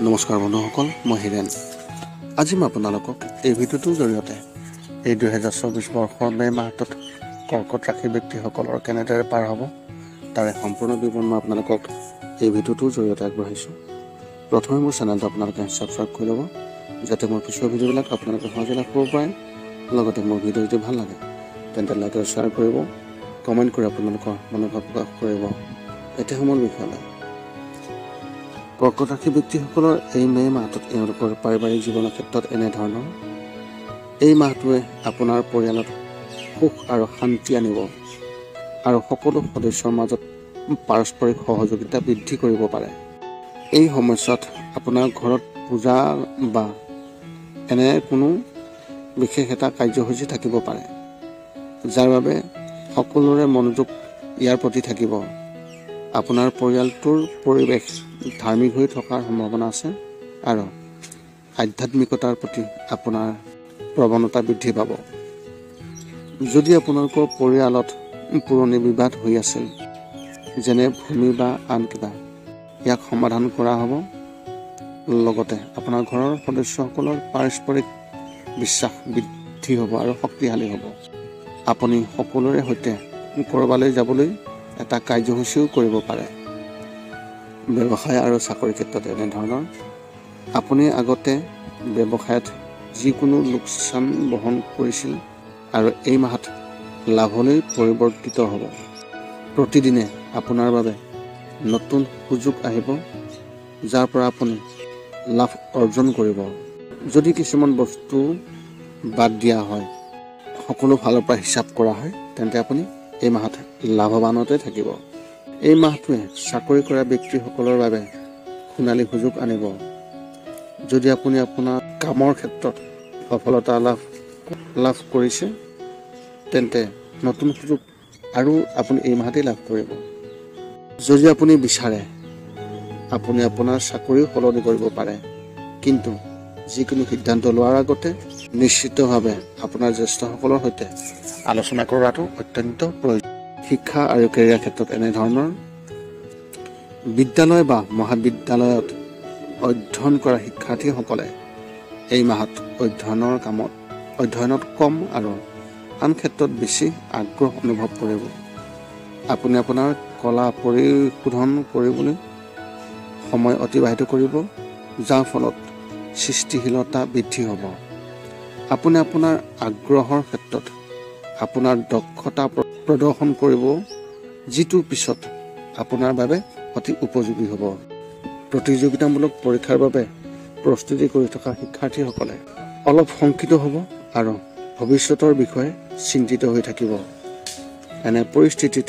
নমস্কাৰ বন্ধুসকল, মই হিৰেণ। আজি মই আপোনালোকক এই ভিডিঅ'টোৰ জৰিয়তে এই 2024 বৰ্ষৰ মে' মাহটোত কৰ্কট ৰাশি ব্যক্তিসকলৰ কেনেদৰে পাৰ হ'ব তাৰে সম্পূৰ্ণ বিৱৰণ মই আপোনালোকক এই ভিডিঅ'টোৰ জৰিয়তে আগবঢ়াইছোঁ। প্ৰথমে মোৰ চেনেলটো আপোনালোকে ছাবস্ক্ৰাইব কৰি ল'ব, যাতে মোৰ পিছৰ ভিডিঅ'বিলাক আপোনালোকে সহজে লাভ কৰিব পাৰে। লগতে মোৰ ভিডিঅ' যদি ভাল লাগে তেন্তে লাইক আৰু শ্বেয়াৰ কৰিব, কমেণ্ট কৰি আপোনালোকৰ মনোভাৱ প্ৰকাশ কৰিব। এতিয়া সমল বিষয়লৈ। কৰ্কট ৰাশি ব্যক্তিসকলৰ এই মে' মাহটোত এওঁলোকৰ পাৰিবাৰিক জীৱনৰ ক্ষেত্ৰত এনেধৰণৰ। এই মাহটোৱে আপোনাৰ পৰিয়ালত সুখ আৰু শান্তি আনিব আৰু সকলো সদস্যৰ মাজত পাৰস্পৰিক সহযোগিতা বৃদ্ধি কৰিব পাৰে। এই সময়ছোৱাত আপোনাৰ ঘৰত পূজা বা এনে কোনো বিশেষ এটা কাৰ্যসূচী থাকিব পাৰে, যাৰ বাবে সকলোৰে মনোযোগ ইয়াৰ প্ৰতি থাকিব। আপোনাৰ পৰিয়ালটোৰ পৰিৱেশ ধাৰ্মিক হৈ থকাৰ সম্ভাৱনা আছে আৰু আধ্যাত্মিকতাৰ প্ৰতি আপোনাৰ প্ৰৱণতা বৃদ্ধি পাব। যদি আপোনালোকৰ পৰিয়ালত পুৰণি বিবাদ হৈ আছিল, যেনে ভূমি বা আন কিবা, ইয়াক সমাধান কৰা হ'ব। লগতে আপোনাৰ ঘৰৰ সদস্যসকলৰ পাৰস্পৰিক বিশ্বাস বৃদ্ধি হ'ব আৰু শক্তিশালী হ'ব। আপুনি সকলোৰে সৈতে ক'ৰবালৈ যাবলৈ এটা কাৰ্যসূচীও কৰিব পাৰে। ব্যৱসায় আৰু চাকৰিৰ ক্ষেত্ৰত এনেধৰণৰ। আপুনি আগতে ব্যৱসায়ত যিকোনো লোকচান বহন কৰিছিল আৰু এই মাহত লাভলৈ পৰিৱৰ্তিত হ'ব। প্ৰতিদিনে আপোনাৰ বাবে নতুন সুযোগ আহিব, যাৰ পৰা আপুনি লাভ অৰ্জন কৰিব। যদি কিছুমান বস্তু বাদ দিয়া হয়, সকলো ফালৰ পৰা হিচাপ কৰা হয়, তেন্তে আপুনি এই মাহত লাভৱানতে থাকিব। এই মাহটোৱে চাকৰি কৰা ব্যক্তিসকলৰ বাবে সোণালী সুযোগ আনিব। যদি আপুনি আপোনাৰ কামৰ ক্ষেত্ৰত সফলতা লাভ কৰিছে, তেন্তে নতুন সুযোগ আৰু আপুনি এই মাহতেই লাভ কৰিব। যদি আপুনি বিচাৰে, আপুনি আপোনাৰ চাকৰি সলনি কৰিব পাৰে, কিন্তু যিকোনো সিদ্ধান্ত লোৱাৰ আগতে নিশ্চিতভাৱে আপোনাৰ জ্যেষ্ঠসকলৰ সৈতে আলোচনা কৰাটো অত্যন্ত প্ৰয়োজন। শিক্ষা আৰু কেৰিয়াৰ ক্ষেত্ৰত এনেধৰণৰ। বিদ্যালয় বা মহাবিদ্যালয়ত অধ্যয়ন কৰা শিক্ষাৰ্থীসকলে এই মাহত অধ্যয়নত কম আৰু আন ক্ষেত্ৰত বেছি আগ্ৰহ অনুভৱ কৰিব। আপুনি আপোনাৰ কলা পৰিশোধন কৰিবলৈ সময় অতিবাহিত কৰিব, যাৰ ফলত সৃষ্টিশীলতা বৃদ্ধি হ'ব। আপুনি আপোনাৰ আগ্ৰহৰ ক্ষেত্ৰত আপোনাৰ দক্ষতা প্ৰদৰ্শন কৰিব, যিটো পিছত আপোনাৰ বাবে অতি উপযোগী হ'ব। প্ৰতিযোগিতামূলক পৰীক্ষাৰ বাবে প্ৰস্তুতি কৰি থকা শিক্ষাৰ্থীসকলে অলপ শংকিত হ'ব আৰু ভৱিষ্যতৰ বিষয়ে চিন্তিত হৈ থাকিব। এনে পৰিস্থিতিত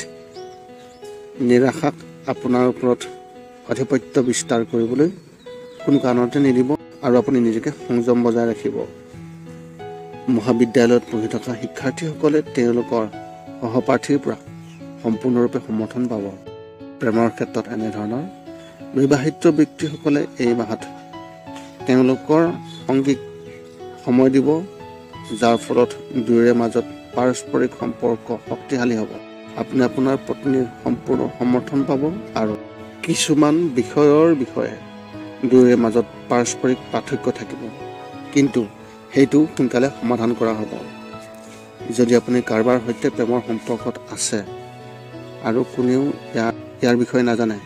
নিৰাশাক আপোনাৰ ওপৰত আধিপত্য বিস্তাৰ কৰিবলৈ কোনো কাৰণতে নিদিব আৰু আপুনি নিজকে সংযম বজাই ৰাখিব। মহাবিদ্যালয়ত পঢ়ি থকা শিক্ষাৰ্থীসকলে তেওঁলোকৰ সহপাঠীৰ পৰা সম্পূৰ্ণৰূপে সমৰ্থন পাব। প্ৰেমৰ ক্ষেত্ৰত এনেধৰণৰ। বিবাহিত ব্যক্তিসকলে এই মাহত তেওঁলোকৰ সঙ্গীক সময় দিব, যাৰ ফলত দুয়োৰে মাজত পাৰস্পৰিক সম্পৰ্ক শক্তিশালী হ'ব। আপুনি আপোনাৰ পত্নীৰ সম্পূৰ্ণ সমৰ্থন পাব আৰু কিছুমান বিষয়ৰ বিষয়ে দুয়োৰে মাজত পাৰস্পৰিক পাৰ্থক্য থাকিব, কিন্তু সেইটো সোনকালে সমাধান কৰা হ'ব। যদি আপুনি কাৰোবাৰ সৈতে প্ৰেমৰ সম্পৰ্কত আছে আৰু কোনেও ইয়াৰ বিষয়ে নাজানে,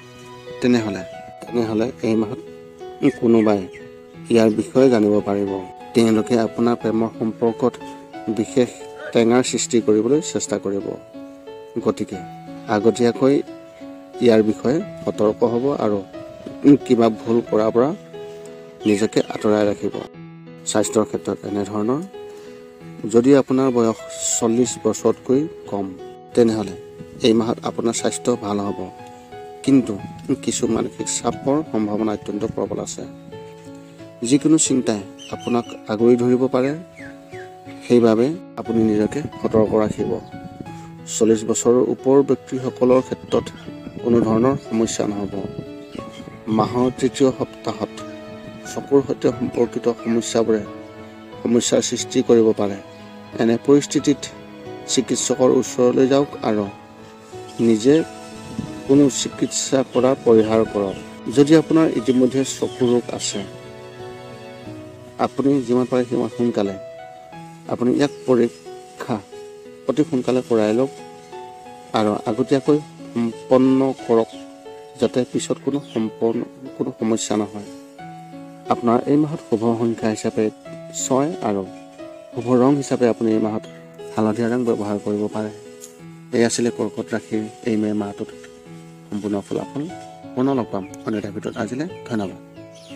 তেনেহ'লে এই মাহত কোনোবাই ইয়াৰ বিষয়ে জানিব পাৰিব। তেওঁলোকে আপোনাৰ প্ৰেমৰ সম্পৰ্কত বিশেষ টেঙাৰ সৃষ্টি কৰিবলৈ চেষ্টা কৰিব। গতিকে আগতীয়াকৈ ইয়াৰ বিষয়ে সতৰ্ক হ'ব আৰু কিবা ভুল কৰাৰ পৰা নিজকে আঁতৰাই ৰাখিব। স্বাস্থ্যৰ ক্ষেত্ৰত এনেধৰণৰ। যদি আপোনাৰ বয়স 40 বছৰতকৈ কম, তেনেহ'লে এই মাহত আপোনাৰ স্বাস্থ্য ভাল হ'ব, কিন্তু কিছু মানসিক চাপৰ সম্ভাৱনা অত্যন্ত প্ৰবল আছে। যিকোনো চিন্তাই আপোনাক আগুৰি ধৰিব পাৰে, সেইবাবে আপুনি নিজকে সতৰ্ক ৰাখিব। 40 বছৰৰ ওপৰৰ ব্যক্তিসকলৰ ক্ষেত্ৰত কোনো ধৰণৰ সমস্যা নহ'ব। মাহৰ তৃতীয় সপ্তাহত চকুৰ সৈতে সম্পৰ্কিত সমস্যাৰ সৃষ্টি কৰিব পাৰে। এনে পৰিস্থিতিত চিকিৎসকৰ ওচৰলৈ যাওক আৰু নিজে কোনো চিকিৎসা কৰা পৰিহাৰ কৰক। যদি আপোনাৰ ইতিমধ্যে চকু ৰোগ আছে, আপুনি যিমান পাৰে সিমান সোনকালে আপুনি ইয়াক পৰীক্ষা অতি সোনকালে কৰাই লওক আৰু আগতীয়াকৈ সম্পন্ন কৰক, যাতে পিছত কোনো সমস্যা নহয়। আপোনাৰ এই মাহত শুভ সংখ্যা হিচাপে 6 আৰু শুভ ৰং হিচাপে আপুনি এই মাহত হালধীয়া ৰং ব্যৱহাৰ কৰিব পাৰে। এই আছিলে কৰ্কট ৰাশিৰ এই মে' মাহটোত সম্পূৰ্ণ ফলাফল। পুনৰ লগ পাম অন্য এটা ভিডিঅ'ত। আজিলৈ ধন্যবাদ।